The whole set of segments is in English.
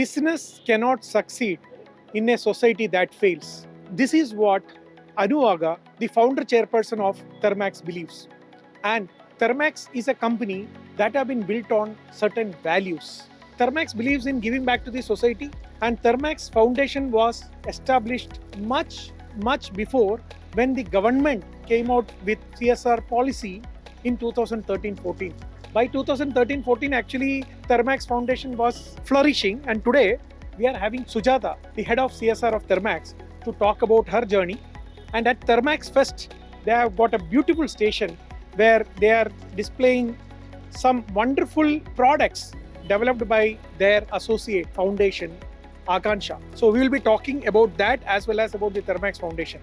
Business cannot succeed in a society that fails. This is what Anuaga, the founder chairperson of Thermax, believes. And Thermax is a company that have been built on certain values. Thermax believes in giving back to the society, and Thermax Foundation was established much before when the government came out with CSR policy in 2013-14. By 2013-14, actually, Thermax Foundation was flourishing, and today we are having Sujata, the head of CSR of Thermax, to talk about her journey. And at Thermax Fest, they have got a beautiful station where they are displaying some wonderful products developed by their associate foundation, Akanksha. So we will be talking about that as well as about the Thermax Foundation.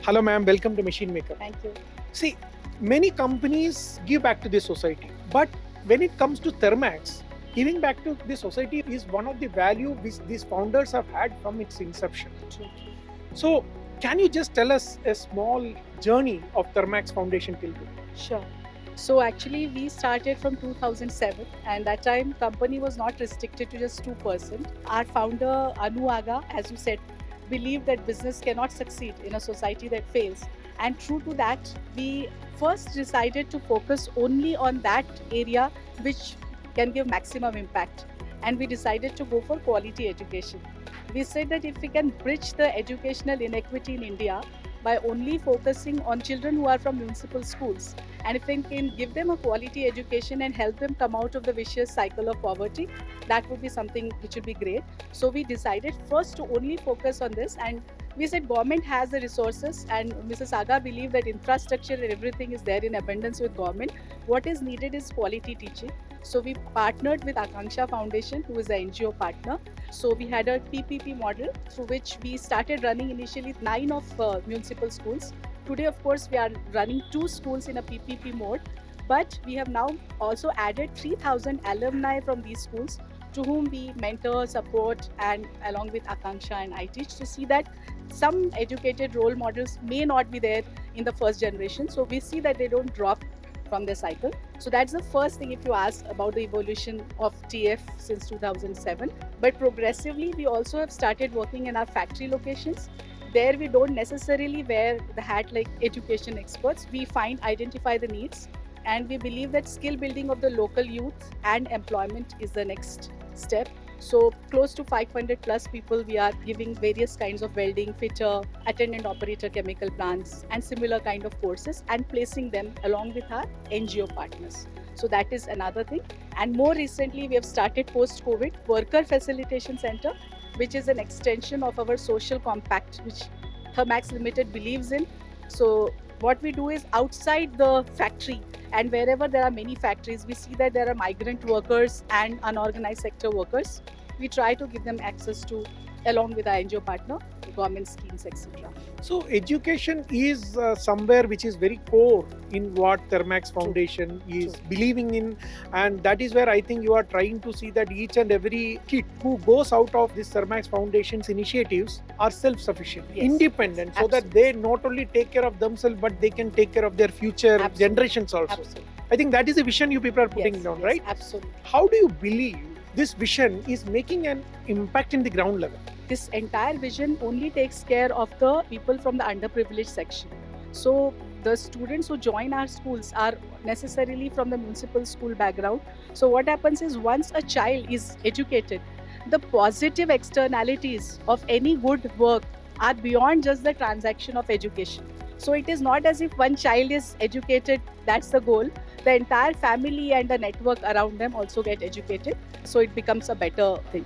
Hello ma'am, welcome to Machine Maker. Thank you. See, many companies give back to the society, but when it comes to Thermax, giving back to the society is one of the value which these founders have had from its inception. True. So can you just tell us a small journey of Thermax Foundation till today? Sure. So actually we started from 2007, and that time company was not restricted to just 2%. Our founder Anuaga, as you said, believed that business cannot succeed in a society that fails. And true to that, we first decided to focus only on that area which can give maximum impact. And we decided to go for quality education. We said that if we can bridge the educational inequity in India by only focusing on children who are from municipal schools, and if we can give them a quality education and help them come out of the vicious cycle of poverty, that would be something which would be great. So we decided first to only focus on this, and we said government has the resources, and Mrs. Aga believed that infrastructure and everything is there in abundance with government. What is needed is quality teaching. So we partnered with Akanksha Foundation, who is an NGO partner. So we had a PPP model through which we started running initially 9 of municipal schools. Today, of course, we are running 2 schools in a PPP mode, but we have now also added 3,000 alumni from these schools to whom we mentor, support, and along with Akanksha and I teach to see that some educated role models may not be there in the first generation. So we see that they don't drop from their cycle. So that's the first thing if you ask about the evolution of TF since 2007. But progressively, we also have started working in our factory locations. There we don't necessarily wear the hat like education experts. We identify the needs, and we believe that skill building of the local youth and employment is the next step. So close to 500 plus people we are giving various kinds of welding, fitter, attendant operator chemical plants and similar kind of courses, and placing them along with our NGO partners. So that is another thing. And more recently we have started post-COVID Worker Facilitation Center, which is an extension of our social compact which Thermax Limited believes in. So what we do is outside the factory, and wherever there are many factories, we see that there are migrant workers and unorganized sector workers. We try to give them access to, along with our NGO partner, government schemes, etc. So education is somewhere which is very core in what Thermax Foundation is believing in, and that is where I think you are trying to see that each and every kid who goes out of this Thermax Foundation's initiatives are self-sufficient, independent, so that they not only take care of themselves but they can take care of their future generations also. I think that is the vision you people are putting down, right? Absolutely. How do you believe this vision is making an impact in the ground level? This entire vision only takes care of the people from the underprivileged section. So the students who join our schools are necessarily from the municipal school background. So what happens is once a child is educated, the positive externalities of any good work are beyond just the transaction of education. So it is not as if one child is educated, that's the goal. The entire family and the network around them also get educated. So it becomes a better thing.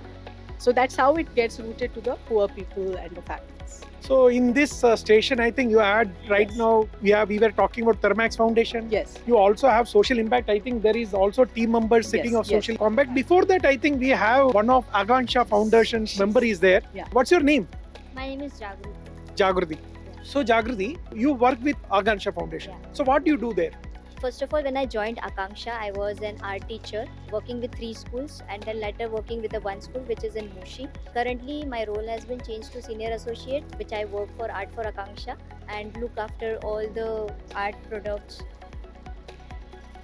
So that's how it gets rooted to the poor people and the families. So in this station, I think you had now, we were talking about Thermax Foundation. Yes. You also have social impact. I think there is also team members sitting of social impact. Before that, I think we have one of Akanksha Foundation's member is there. Yeah. What's your name? My name is Jagrati. Jagrati. Yeah. So Jagrati, you work with Akanksha Foundation. Yeah. So what do you do there? First of all, when I joined Akanksha, I was an art teacher working with 3 schools and then later working with the 1 school which is in Mushi. Currently, my role has been changed to senior associate, which I work for Art for Akanksha and look after all the art products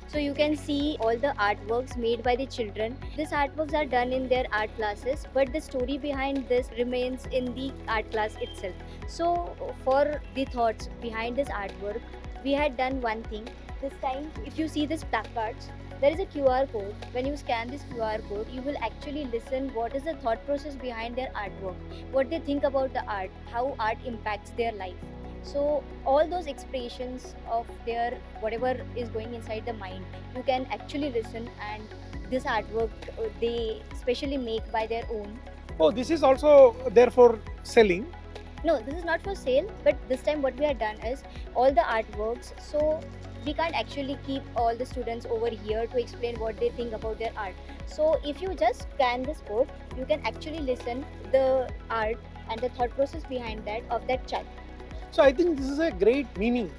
So you can see all the artworks made by the children. These artworks are done in their art classes, but the story behind this remains in the art class itself. So for the thoughts behind this artwork, we had done one thing. This time, if you see this placards, there is a QR code. When you scan this QR code, you will actually listen what is the thought process behind their artwork, what they think about the art, how art impacts their life. So all those expressions of their whatever is going inside the mind, you can actually listen, and this artwork they specially make by their own. Oh, this is also there for selling. No, this is not for sale, but this time what we have done is all the artworks. So we can't actually keep all the students over here to explain what they think about their art. So if you just scan this code, you can actually listen the art and the thought process behind that of that child. So I think this is a great meaning.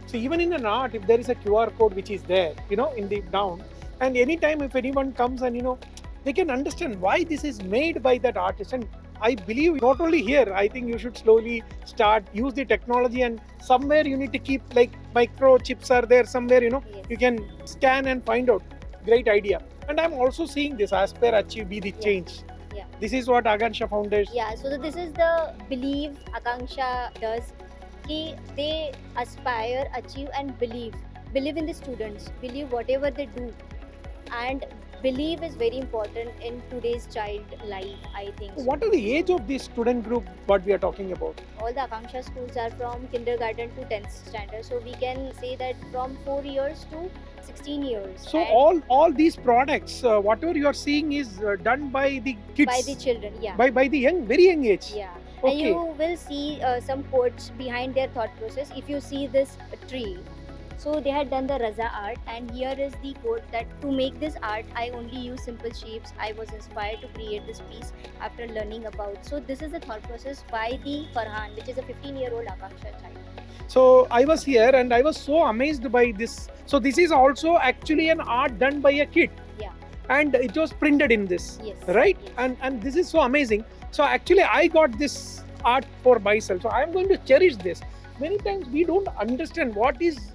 So even in an art, if there is a QR code which is there, in the down, and anytime if anyone comes and they can understand why this is made by that artist. And I believe not only here, I think you should slowly use the technology, and somewhere you need to keep like microchips are there somewhere, Yes. you can scan and find out. Great idea. And I'm also seeing this aspire, achieve, be the Yeah. change. Yeah. This is what Akanksha Foundation. Yeah, so this is the believe Akanksha does. They aspire, achieve, and believe. Believe in the students. Believe whatever they do, and believe is very important in today's child life, I think. What are the age of this student group what we are talking about? All the Akanksha schools are from kindergarten to 10th standard, so we can say that from 4 years to 16 years. So And all these products, whatever you are seeing is done by the kids, by the children, yeah. by the very young age. Yeah. Okay. And you will see some quotes behind their thought process. If you see this tree, so they had done the Raza art, and here is the quote that to make this art, I only use simple shapes. I was inspired to create this piece after learning about. So this is the thought process by the Farhan, which is a 15-year-old Akanksha child. So I was here and I was so amazed by this. So this is also actually an art done by a kid. Yeah. And it was printed in this. Yes. Right? Yes. And this is so amazing. So actually I got this art for myself. So I'm going to cherish this. Many times we don't understand what is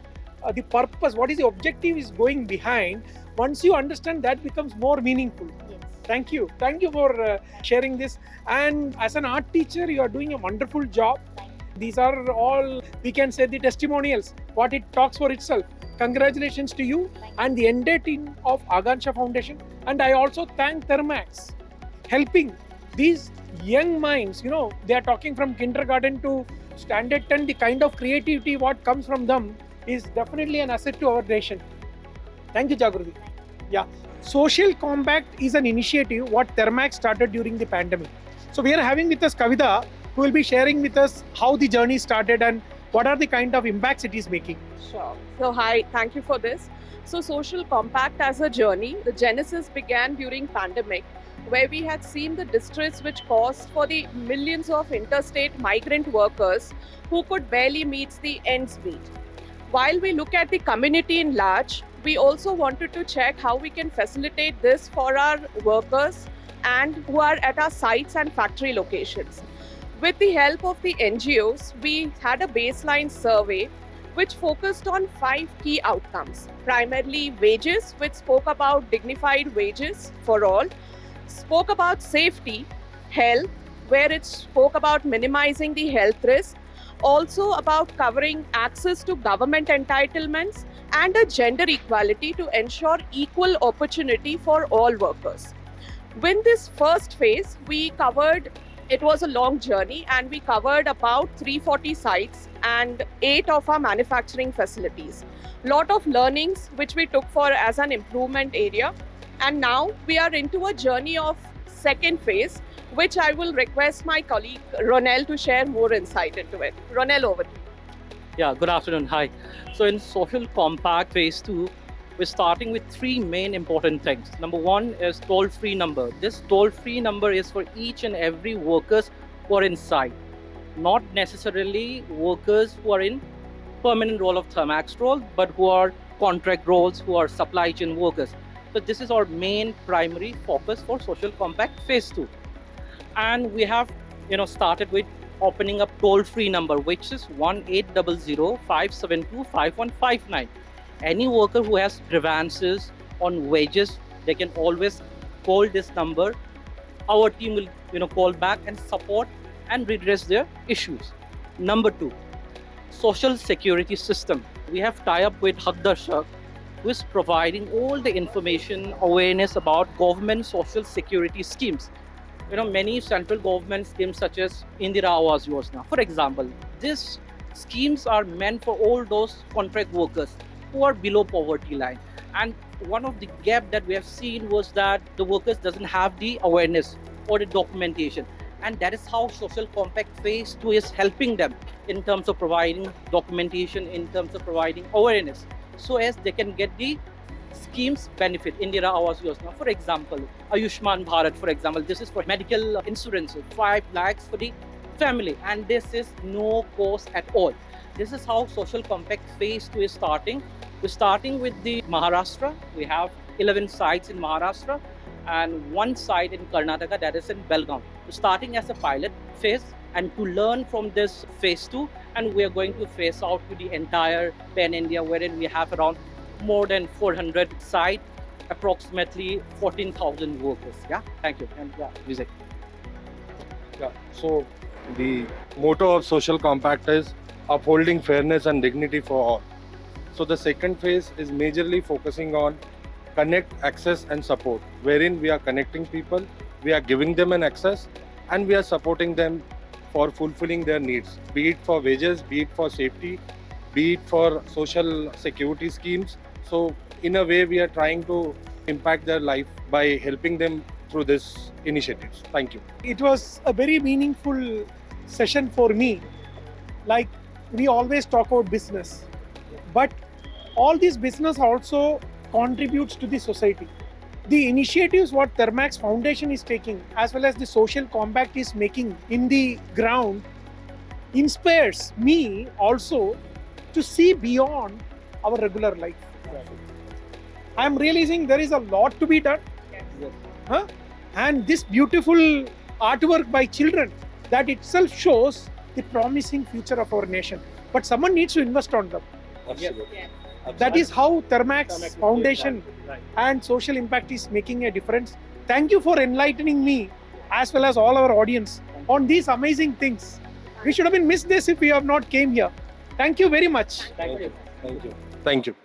the purpose, what is the objective is going behind. Once you understand, that becomes more meaningful. Yes. Thank you for sharing this. And as an art teacher, you are doing a wonderful job. Thank you. These are all, we can say, the testimonials, what it talks for itself. Congratulations to you Thank you. and the entire team of Akanksha Foundation. And I also thank Thermax helping these young minds. They are talking from kindergarten to standard 10. The kind of creativity what comes from them is definitely an asset to our nation. Thank you, Jagruti. Yeah. Social Compact is an initiative what Thermax started during the pandemic. So we are having with us Kavita, who will be sharing with us how the journey started and what are the kind of impacts it is making. Sure. So hi, thank you for this. So Social Compact as a journey, the genesis began during pandemic, where we had seen the distress which caused for the millions of interstate migrant workers who could barely meet the ends meet. While we look at the community in large, we also wanted to check how we can facilitate this for our workers and who are at our sites and factory locations. With the help of the NGOs, we had a baseline survey which focused on 5 key outcomes. Primarily wages, which spoke about dignified wages for all, spoke about safety, health, where it spoke about minimizing the health risk, also about covering access to government entitlements, and a gender equality to ensure equal opportunity for all workers. With this first phase, it was a long journey, and we covered about 340 sites and 8 of our manufacturing facilities. Lot of learnings which we took for as an improvement area, and now we are into a journey of second phase, which I will request my colleague Ronel to share more insight into it. Ronel, over to you. Yeah, good afternoon. Hi. So in Social Compact Phase 2, we're starting with 3 main important things. Number 1 is toll-free number. This toll-free number is for each and every workers who are inside, not necessarily workers who are in permanent role of Thermax role, but who are contract roles, who are supply chain workers. So this is our main primary focus for Social Compact Phase 2. And we have started with opening up toll-free number, which is 1800-572-5159. Any worker who has grievances on wages, they can always call this number. Our team will call back and support and redress their issues. Number 2, social security system. We have tie up with Hak Darshak, who is providing all the information, awareness about government social security schemes. Many central government schemes such as Indira Awas Yojana, for example, these schemes are meant for all those contract workers who are below poverty line. And one of the gap that we have seen was that the workers doesn't have the awareness or the documentation. And that is how Social Compact Phase 2 is helping them in terms of providing documentation, in terms of providing awareness, so as they can get the schemes benefit. Indira Awas Yojana, for example, Ayushman Bharat, for example, this is for medical insurance, 5 lakhs for the family, and this is no cost at all. This is how Social Compact Phase 2 is starting. We're starting with the Maharashtra. We have 11 sites in Maharashtra and 1 site in Karnataka, that is in Belgaum. We're starting as a pilot phase and to learn from this phase 2, and we are going to phase out to the entire Pan India, wherein we have around more than 400 sites, approximately 14,000 workers. Yeah, thank you. And Vijay. Yeah, so the motto of Social Compact is upholding fairness and dignity for all. So the second phase is majorly focusing on connect, access and support, wherein we are connecting people, we are giving them an access and we are supporting them for fulfilling their needs, be it for wages, be it for safety, be it for social security schemes. So in a way we are trying to impact their life by helping them through this initiatives. Thank you. It was a very meaningful session for me. Like, we always talk about business, but all this business also contributes to the society. The initiatives what Thermax Foundation is taking, as well as the Social Compact is making in the ground, inspires me also to see beyond our regular life. I am realizing there is a lot to be done. Huh? And this beautiful artwork by children, that itself shows the promising future of our nation. But someone needs to invest on them. Absolutely. That is how Thermax Foundation and Social Impact is making a difference. Thank you for enlightening me as well as all our audience on these amazing things. We should have been missed this if we have not came here. Thank you very much. Thank you. Thank you. Thank you.